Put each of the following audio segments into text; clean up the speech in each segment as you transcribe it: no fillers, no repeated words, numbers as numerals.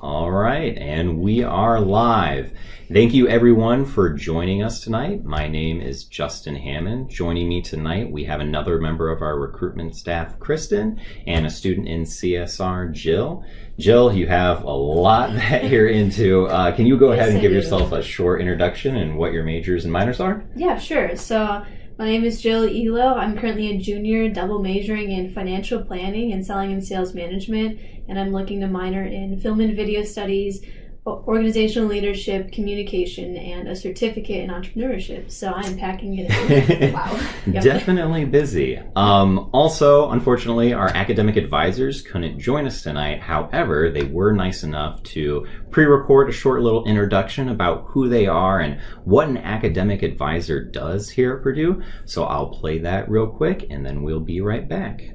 All right, and we are live. Thank you everyone for joining us tonight. My name is Justin Hammond. Joining me tonight, we have another member of our recruitment staff, Kristen, and a student in CSR, Jill. Jill, you have a lot that you're into. Can you go ahead and give yourself a short introduction and what your majors and minors are? Yeah, sure. So my name is Jill Elo. I'm currently a junior, double majoring in financial planning and selling and sales management, and I'm looking to minor in film and video studies, organizational leadership, communication, and a certificate in entrepreneurship. So I'm packing it in. Wow. Yep. Definitely busy. Also, unfortunately, our academic advisors couldn't join us tonight. However, they were nice enough to pre-record a short little introduction about who they are and what an academic advisor does here at Purdue. So I'll play that real quick and then we'll be right back.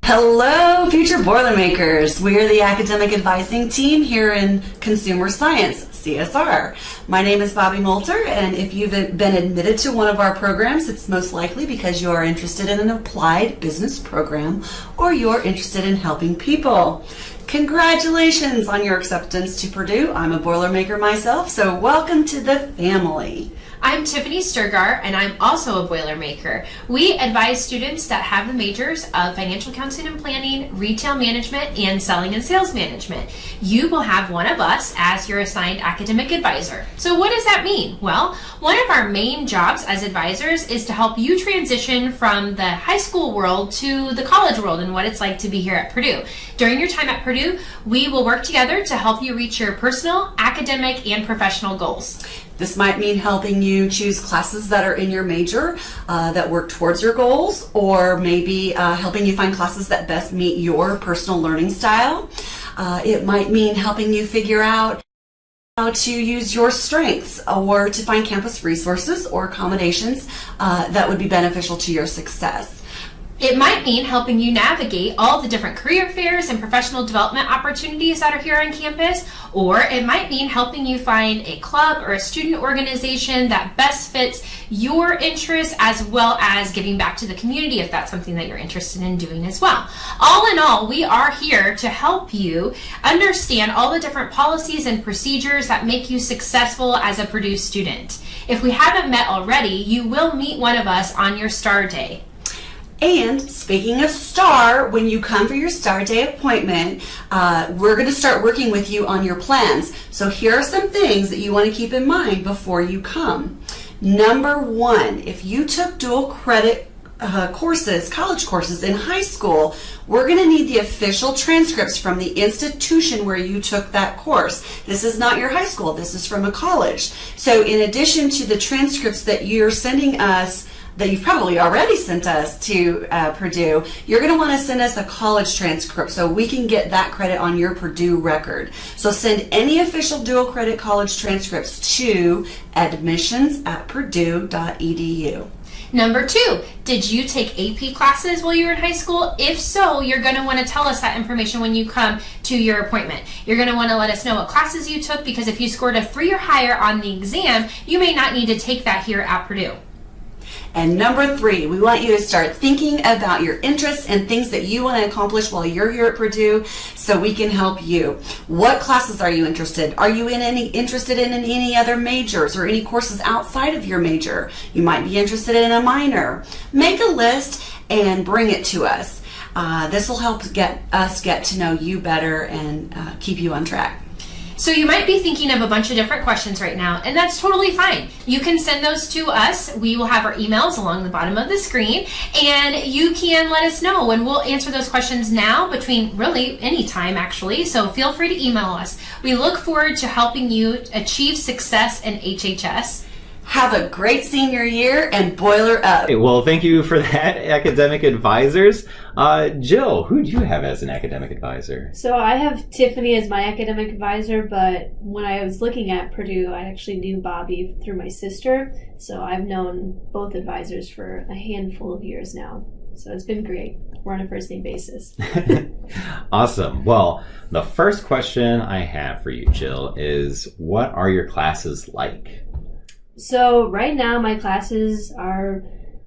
Hello, future Boilermakers. We are the academic advising team here in Consumer Science, CSR. My name is Bobby Moulter, and if you've been admitted to one of our programs, it's most likely because you are interested in an applied business program or you're interested in helping people. Congratulations on your acceptance to Purdue. I'm a Boilermaker myself, so welcome to the family. I'm Tiffany Sturgar, and I'm also a Boilermaker. We advise students that have the majors of financial accounting and planning, retail management, and selling and sales management. You will have one of us as your assigned academic advisor. So what does that mean? Well, one of our main jobs as advisors is to help you transition from the high school world to the college world and what it's like to be here at Purdue. During your time at Purdue, we will work together to help you reach your personal, academic, and professional goals. This might mean helping you choose classes that are in your major that work towards your goals, or maybe helping you find classes that best meet your personal learning style. It might mean helping you figure out how to use your strengths or to find campus resources or accommodations that would be beneficial to your success. It might mean helping you navigate all the different career fairs and professional development opportunities that are here on campus, or it might mean helping you find a club or a student organization that best fits your interests, as well as giving back to the community if that's something that you're interested in doing as well. All in all, we are here to help you understand all the different policies and procedures that make you successful as a Purdue student. If we haven't met already, you will meet one of us on your STAR Day. And speaking of STAR, when you come for your STAR Day appointment, we're going to start working with you on your plans. So here are some things that you want to keep in mind before you come. Number one, if you took dual credit courses, college courses in high school, we're going to need the official transcripts from the institution where you took that course. This is not your high school, this is from a college. So in addition to the transcripts that you're sending us, that you've probably already sent us to Purdue, you're going to want to send us a college transcript so we can get that credit on your Purdue record. So send any official dual credit college transcripts to admissions@purdue.edu. Number two, did you take AP classes while you were in high school? If so, you're going to want to tell us that information when you come to your appointment. You're going to want to let us know what classes you took, because if you scored a 3 or higher on the exam, you may not need to take that here at Purdue. And number three, we want you to start thinking about your interests and things that you want to accomplish while you're here at Purdue so we can help you. What classes are you interested? Are you interested in any other majors or any courses outside of your major? You might be interested in a minor. Make a list and bring it to us. This will help us get to know you better and keep you on track. So you might be thinking of a bunch of different questions right now, and that's totally fine. You can send those to us. We will have our emails along the bottom of the screen, and you can let us know, and we'll answer those questions now between really any time, actually. So feel free to email us. We look forward to helping you achieve success in HHS. Have a great senior year and boiler up. Well, thank you for that, academic advisors. Jill, who do you have as an academic advisor? So I have Tiffany as my academic advisor, but when I was looking at Purdue, I actually knew Bobby through my sister. So I've known both advisors for a handful of years now. So it's been great. We're on a first name basis. Awesome. Well, the first question I have for you, Jill, is what are your classes like? So right now my classes are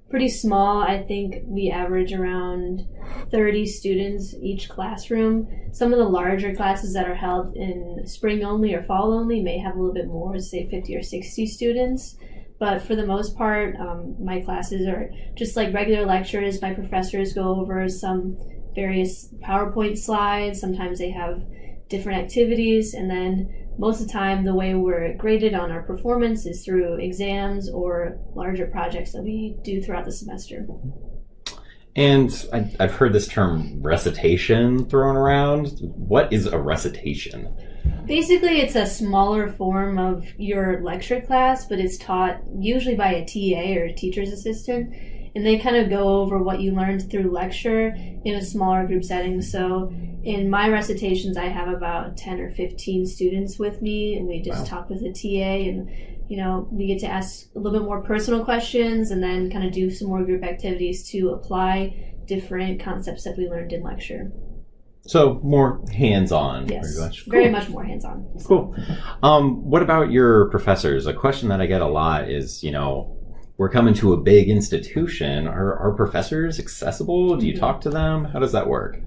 pretty small. I think we average around 30 students each classroom. Some of the larger classes that are held in spring only or fall only may have a little bit more, say 50 or 60 students. But for the most part, my classes are just like regular lectures. My professors go over some various PowerPoint slides. Sometimes they have different activities, and then most of the time the way we're graded on our performance is through exams or larger projects that we do throughout the semester. And I've heard this term recitation thrown around. What is a recitation? Basically, it's a smaller form of your lecture class, but it's taught usually by a TA or a teacher's assistant. And they kind of go over what you learned through lecture in a smaller group setting. So in my recitations, I have about 10 or 15 students with me, and we just talk with a TA, and we get to ask a little bit more personal questions and then kind of do some more group activities to apply different concepts that we learned in lecture. So more hands-on. Yes, pretty much. Cool. very much more hands-on. Cool. What about your professors? A question that I get a lot is, we're coming to a big institution. Are professors accessible? Do you talk to them? How does that work?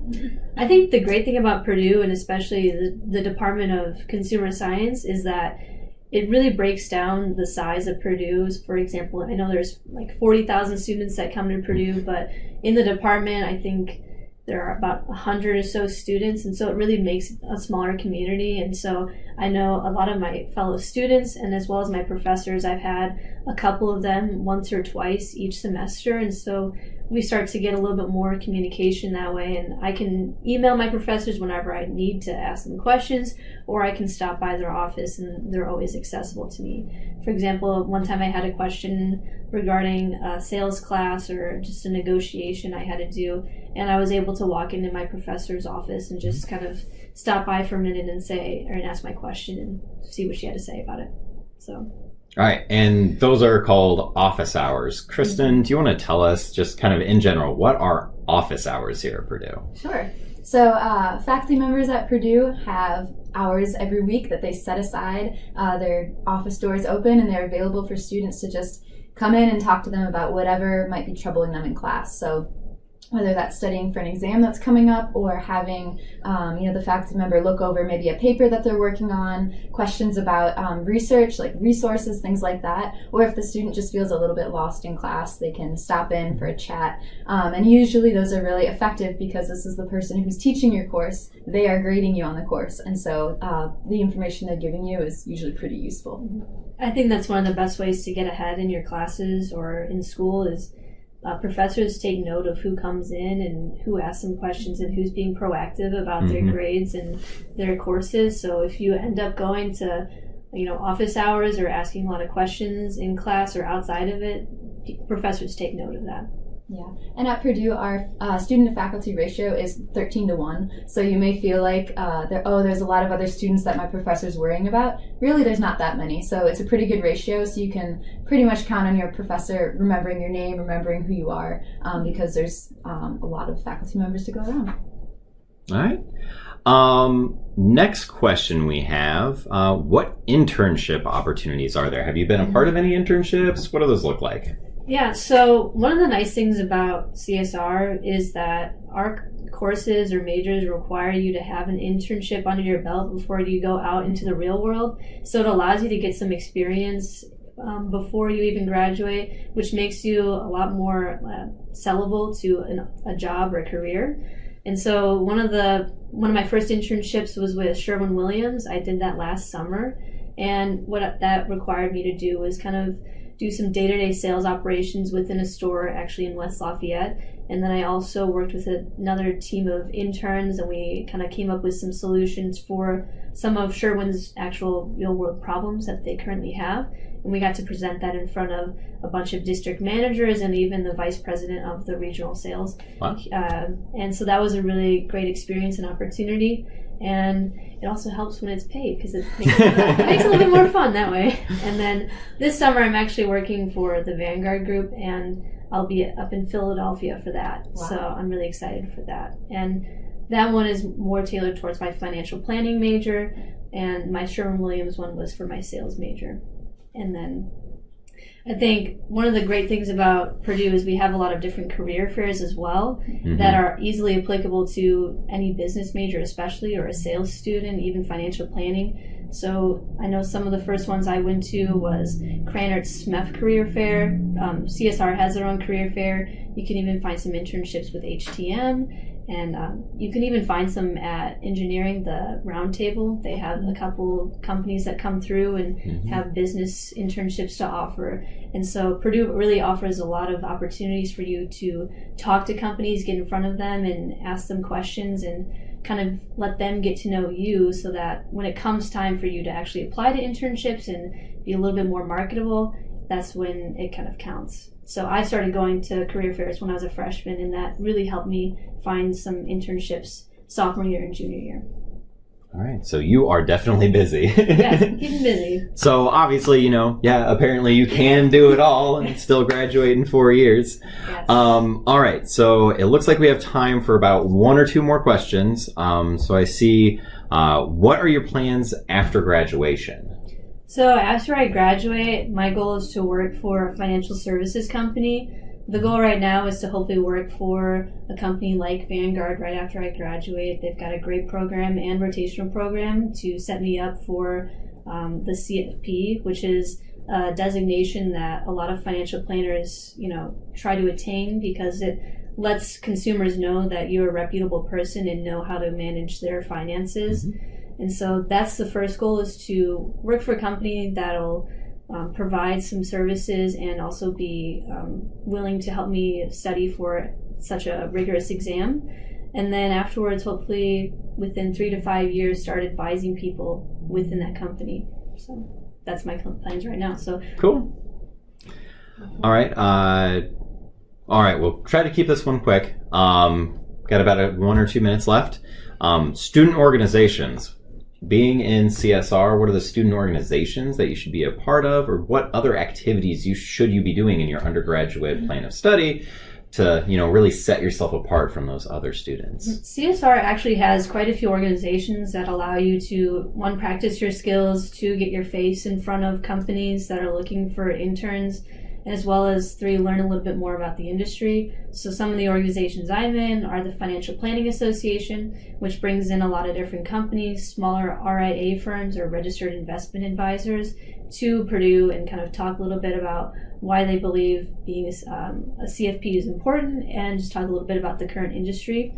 I think the great thing about Purdue, and especially the Department of Consumer Science, is that it really breaks down the size of Purdue. For example, I know there's like 40,000 students that come to Purdue, but in the department, I think there are about 100 or so students, and so it really makes a smaller community. And so I know a lot of my fellow students, and as well as my professors, I've had a couple of them once or twice each semester, and so we start to get a little bit more communication that way. And I can email my professors whenever I need to ask them questions, or I can stop by their office, and they're always accessible to me. For example, one time I had a question regarding a sales class or just a negotiation I had to do, and I was able to walk into my professor's office and just kind of stop by for a minute and ask my question and see what she had to say about it. So. All right, and those are called office hours. Kristen, do you want to tell us just kind of in general, what are office hours here at Purdue? Sure. So faculty members at Purdue have hours every week that they set aside. Their office doors open and they're available for students to just come in and talk to them about whatever might be troubling them in class. So whether that's studying for an exam that's coming up or having the faculty member look over maybe a paper that they're working on, questions about research, like resources, things like that. Or if the student just feels a little bit lost in class, they can stop in for a chat. And usually those are really effective because this is the person who's teaching your course. They are grading you on the course. And so the information they're giving you is usually pretty useful. I think that's one of the best ways to get ahead in your classes or in school is professors take note of who comes in and who asks them questions and who's being proactive about their grades and their courses. So if you end up going to, office hours or asking a lot of questions in class or outside of it, professors take note of that. Yeah, and at Purdue, our student to faculty ratio is 13-1. So you may feel like, there's a lot of other students that my professor's worrying about. Really, there's not that many. So it's a pretty good ratio. So you can pretty much count on your professor remembering your name, remembering who you are, because there's a lot of faculty members to go around. All right. Next question we have, what internship opportunities are there? Have you been a part of any internships? What do those look like? Yeah, so one of the nice things about CSR is that our courses or majors require you to have an internship under your belt before you go out into the real world. So it allows you to get some experience before you even graduate, which makes you a lot more sellable to a job or a career. And so one of my first internships was with Sherwin-Williams. I did that last summer, and what that required me to do was kind of do some day-to-day sales operations within a store actually in West Lafayette. And then I also worked with another team of interns, and we kind of came up with some solutions for some of Sherwin's actual real-world problems that they currently have. And we got to present that in front of a bunch of district managers and even the vice president of the regional sales. Wow. And so that was a really great experience and opportunity. And it also helps when it's paid because it makes it a little bit more fun that way. And then this summer I'm actually working for the Vanguard Group, and I'll be up in Philadelphia for that. Wow. So I'm really excited for that. And that one is more tailored towards my financial planning major, and my Sherwin-Williams one was for my sales major. And then I think one of the great things about Purdue is we have a lot of different career fairs as well that are easily applicable to any business major, especially, or a sales student, even financial planning. So I know some of the first ones I went to was Cranard's SMEF Career Fair. CSR has their own career fair. You can even find some internships with HTM. And you can even find some at Engineering, the Roundtable. They have a couple companies that come through and have business internships to offer. And so Purdue really offers a lot of opportunities for you to talk to companies, get in front of them and ask them questions and kind of let them get to know you, so that when it comes time for you to actually apply to internships and be a little bit more marketable, that's when it kind of counts. So I started going to career fairs when I was a freshman, and that really helped me find some internships sophomore year and junior year. All right, so you are definitely busy. Yeah, keeping busy. So obviously, apparently you can do it all and still graduate in 4 years. Yes. All right, so it looks like we have time for about one or two more questions. So I see, what are your plans after graduation? So after I graduate, my goal is to work for a financial services company. The goal right now is to hopefully work for a company like Vanguard right after I graduate. They've got a great program and rotational program to set me up for the CFP, which is a designation that a lot of financial planners, try to attain, because it lets consumers know that you're a reputable person and know how to manage their finances. And so that's the first goal, is to work for a company that'll provide some services and also be willing to help me study for such a rigorous exam. And then afterwards, hopefully within 3 to 5 years, start advising people within that company. So that's my plans right now. So cool. All right. We'll try to keep this one quick. Got about 1 or 2 minutes left. Student organizations. Being in CSR, what are the student organizations that you should be a part of, or what other activities should you be doing in your undergraduate plan of study to, really set yourself apart from those other students? CSR actually has quite a few organizations that allow you to, 1, practice your skills, 2, get your face in front of companies that are looking for interns, as well as 3, learn a little bit more about the industry. So some of the organizations I'm in are the Financial Planning Association, which brings in a lot of different companies, smaller RIA firms or registered investment advisors, to Purdue and kind of talk a little bit about why they believe being a CFP is important, and just talk a little bit about the current industry.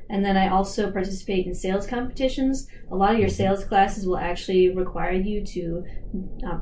And then I also participate in sales competitions. A lot of your sales classes will actually require you to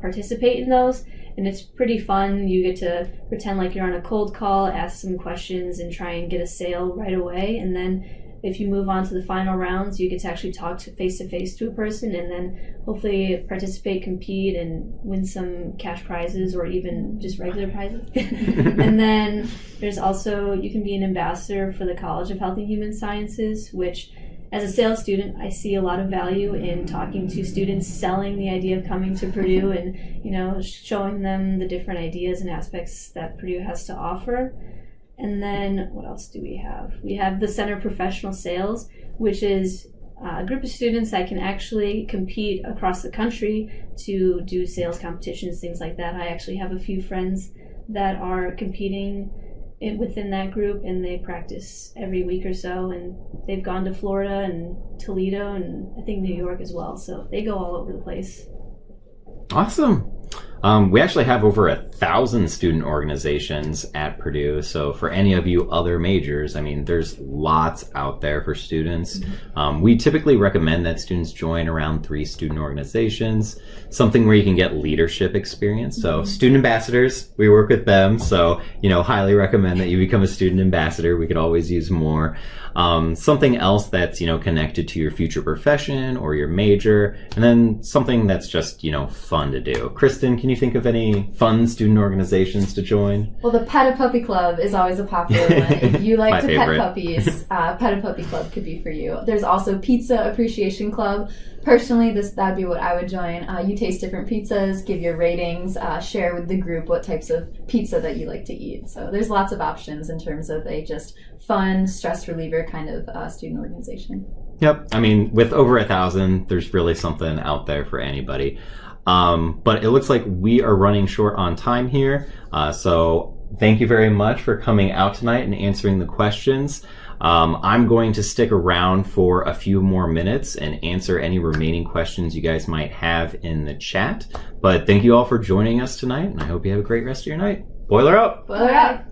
participate in those. And it's pretty fun. You get to pretend like you're on a cold call, ask some questions, and try and get a sale right away. And then if you move on to the final rounds, you get to actually talk face to face to a person, and then hopefully participate, compete, and win some cash prizes or even just regular prizes. And then there's also, you can be an ambassador for the College of Health and Human Sciences, which, as a sales student, I see a lot of value in talking to students, selling the idea of coming to Purdue, and showing them the different ideas and aspects that Purdue has to offer. And then what else do we have? We have the Center of Professional Sales, which is a group of students that can actually compete across the country to do sales competitions, things like that. I actually have a few friends that are competing within that group, and they practice every week or so, and they've gone to Florida and Toledo and I think New York as well. So they go all over the place. Awesome. We actually have over 1,000 student organizations at Purdue. So for any of you other majors, there's lots out there for students. We typically recommend that students join around 3 student organizations, something where you can get leadership experience. So student ambassadors, we work with them. So, highly recommend that you become a student ambassador. We could always use more. Something else that's, connected to your future profession or your major, and then something that's just, fun to do. Kristen, can you think of any fun student organizations to join? Well, the Pet a Puppy Club is always a popular one. If you like to favorite. pet puppies, Pet a Puppy Club could be for you. There's also Pizza Appreciation Club. Personally, that'd be what I would join. You taste different pizzas, give your ratings, share with the group what types of pizza that you like to eat. So there's lots of options in terms of a just fun, stress reliever kind of student organization. Yep. With over 1,000, there's really something out there for anybody. But it looks like we are running short on time here. So thank you very much for coming out tonight and answering the questions. I'm going to stick around for a few more minutes and answer any remaining questions you guys might have in the chat. But thank you all for joining us tonight, and I hope you have a great rest of your night. Boiler up! Boiler up!